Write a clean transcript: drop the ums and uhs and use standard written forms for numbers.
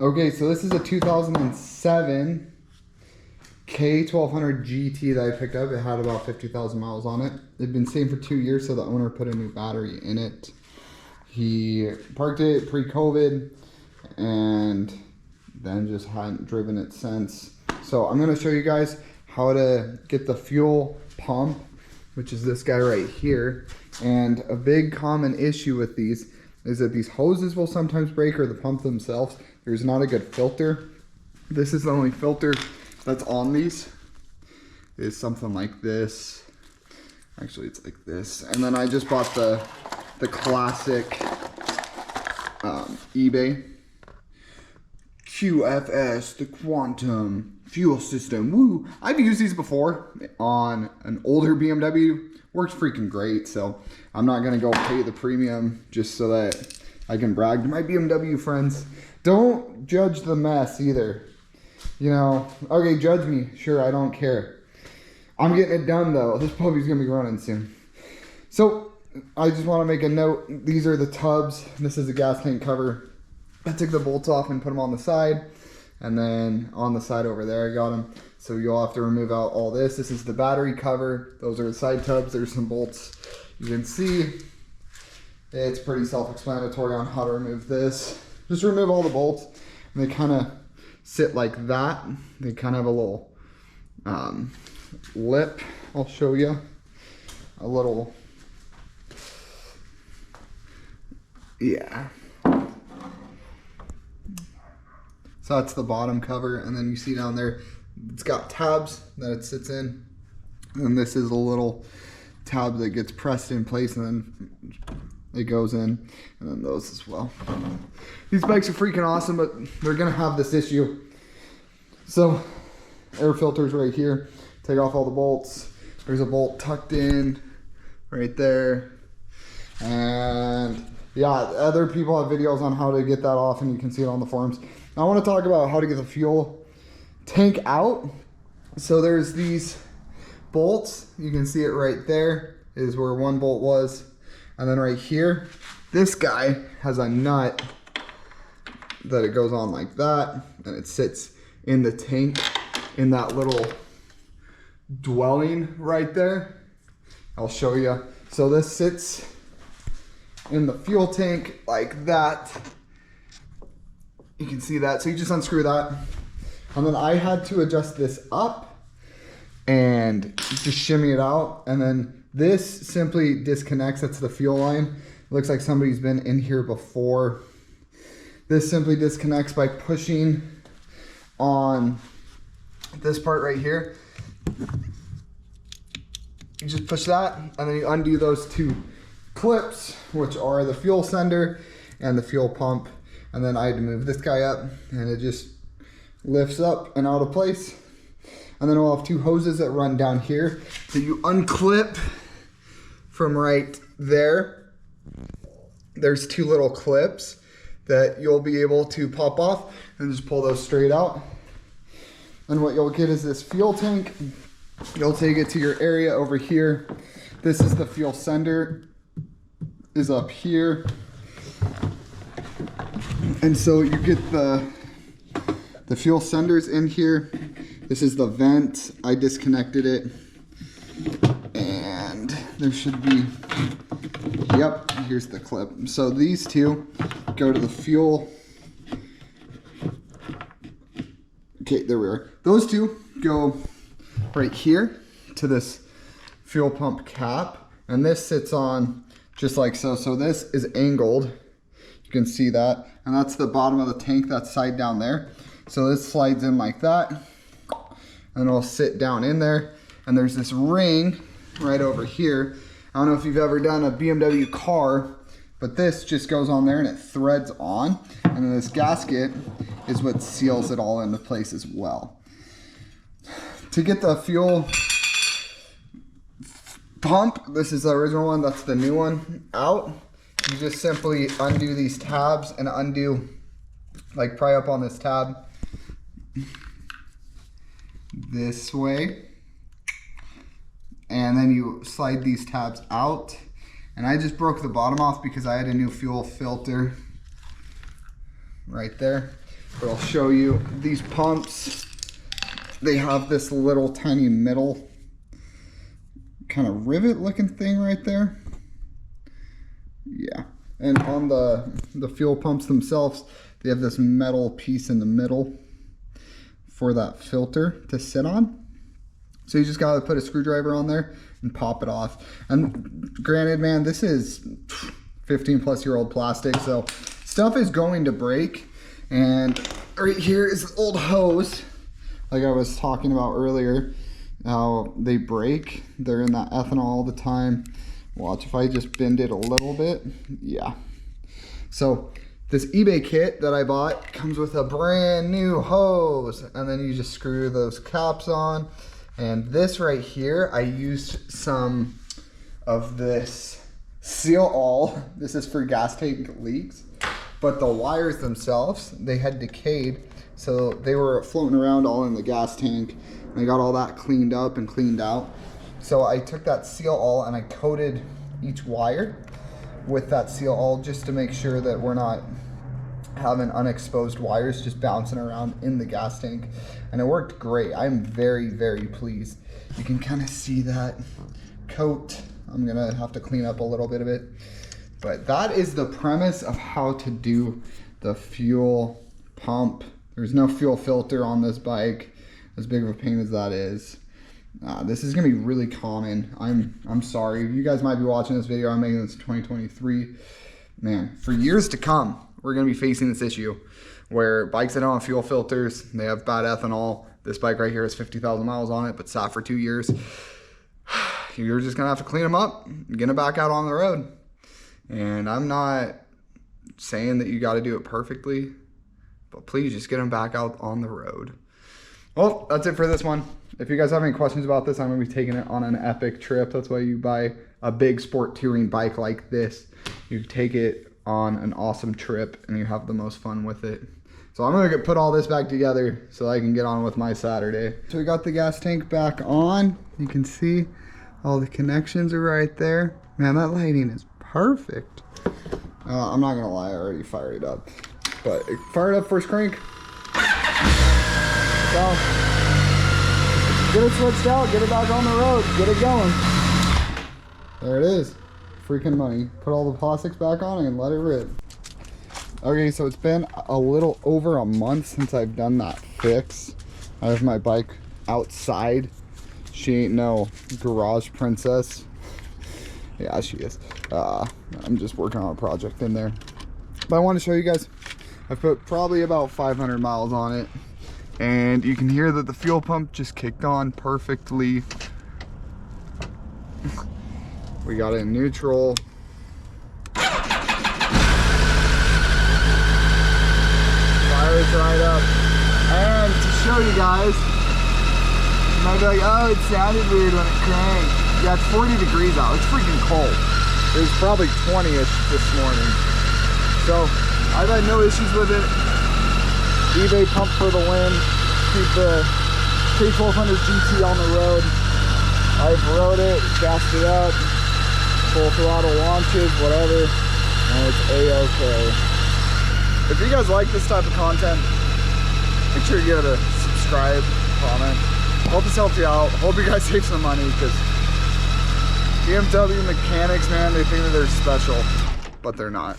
Okay, so this is a 2007 K1200GT that I picked up. It had about 50,000 miles on it. It'd been sitting for 2 years, so the owner put a new battery in it. He parked it pre-COVID and then just hadn't driven it since. So I'm gonna show you guys how to get the fuel pump, which is this guy right here. And a big common issue with these is that these hoses will sometimes break, or the pump themselves. There's not a good filter. This is the only filter that's on these. Is something like this. Actually, it's like this. And then I just bought the classic eBay QFS, the quantum fuel system. Woo! I've used these before on an older BMW. Works freaking great, so I'm not gonna go pay the premium just so that I can brag to my BMW friends. Don't judge the mess either. You know, okay, judge me, sure, I don't care. I'm getting it done though. This puppy's gonna be running soon. So I just want to make a note. These are the tubs. This is a gas tank cover. I took the bolts off and put them on the side, and then on the side over there I got them. So you'll have to remove out all this. This is the battery cover. Those are the side tubs. There's some bolts. You can see it's pretty self-explanatory on how to remove this. Just remove all the bolts. And they kind of sit like that. They kind of have a little lip. I'll show you a little. Yeah. So that's the bottom cover, and then you see down there it's got tabs that it sits in, and this is a little tab that gets pressed in place and then it goes in, and then those as well. These bikes are freaking awesome, but they're gonna have this issue. So air filters right here. Take off all the bolts. There's a bolt tucked in right there, and yeah, other people have videos on how to get that off, and you can see it on the forums. I want to talk about how to get the fuel tank out. So there's these bolts. You can see it right there is where one bolt was. And then right here, this guy has a nut that it goes on like that, and it sits in the tank in that little dwelling right there. I'll show you. So this sits in the fuel tank like that. You can see that. So you just unscrew that. And then I had to adjust this up and just shimmy it out. And then this simply disconnects. That's the fuel line. It looks like somebody's been in here before. This simply disconnects by pushing on this part right here. You just push that, and then you undo those two clips, which are the fuel sender and the fuel pump. And then I had to move this guy up, and it just lifts up and out of place. And then we'll have two hoses that run down here. So you unclip from right there. There's two little clips that you'll be able to pop off and just pull those straight out. And what you'll get is this fuel tank. You'll take it to your area over here. This is the fuel sender, is up here. And so you get the fuel senders in here. This is the vent. I disconnected it. And there should be, yep, here's the clip. So these two go to the fuel. Okay, there we are. Those two go right here to this fuel pump cap. And this sits on just like so. So this is angled. You can see that. And that's the bottom of the tank, that side down there. So this slides in like that, and it'll sit down in there. And there's this ring right over here. I don't know if you've ever done a BMW car, but this just goes on there and it threads on. And then this gasket is what seals it all into place as well. To get the fuel pump, this is the original one, that's the new one, out. You just simply undo these tabs and undo, like pry up on this tab this way, and then you slide these tabs out. And I just broke the bottom off because I had a new fuel filter right there. But I'll show you these pumps. They have this little tiny middle kind of rivet looking thing right there. Yeah. And on the fuel pumps themselves, they have this metal piece in the middle for that filter to sit on. So you just gotta put a screwdriver on there and pop it off. And granted, man, this is 15-plus-year-old plastic, so stuff is going to break. And right here is the old hose, like I was talking about earlier, how they break. They're in that ethanol all the time. Watch if I just bend it a little bit. Yeah. So this eBay kit that I bought comes with a brand new hose, and then you just screw those caps on. And this right here, I used some of this Seal All. This is for gas tank leaks, but the wires themselves, they had decayed, so they were floating around all in the gas tank. And I got all that cleaned up and cleaned out. So I took that Seal All and I coated each wire with that Seal All just to make sure that we're not having unexposed wires just bouncing around in the gas tank. And it worked great. I'm very, very pleased. You can kind of see that coat. I'm gonna have to clean up a little bit of it. But that is the premise of how to do the fuel pump. There's no fuel filter on this bike, as big of a pain as that is. This is gonna be really common. I'm sorry. You guys might be watching this video. I'm making this in 2023. Man, for years to come, we're gonna be facing this issue where bikes that don't have fuel filters, they have bad ethanol. This bike right here has 50,000 miles on it, but sat for 2 years. You're just gonna have to clean them up and get them back out on the road. And I'm not saying that you gotta do it perfectly, but please just get them back out on the road. Well, that's it for this one. If you guys have any questions about this, I'm gonna be taking it on an epic trip. That's why you buy a big sport touring bike like this. You take it on an awesome trip and you have the most fun with it. So I'm gonna put all this back together so I can get on with my Saturday. So we got the gas tank back on. You can see all the connections are right there. Man, that lighting is perfect. I'm not gonna lie, I already fired it up. But fire it up first crank. So, get it switched out, get it back on the road, get it going. There it is. Freaking money. Put all the plastics back on and let it rip. Okay, so it's been a little over a month since I've done that fix. I have my bike outside. She ain't no garage princess. Yeah, she is. I'm just working on a project in there. But I want to show you guys, I've put probably about 500 miles on it. And you can hear that the fuel pump just kicked on perfectly. We got it in neutral. Fires right up. And to show you guys, you might be like, oh, it sounded weird when it cranked. Yeah, it's 40 degrees out. It's freaking cold. It was probably 20-ish this morning. So I've had no issues with it. eBay pump for the win. Keep the K1200GT on the road. I've rode it, gassed it up, full throttle launches, whatever, and it's A-okay. If you guys like this type of content, make sure you give it a subscribe, comment. Hope this helped you out. Hope you guys save some money, because BMW mechanics, man, they think that they're special, but they're not.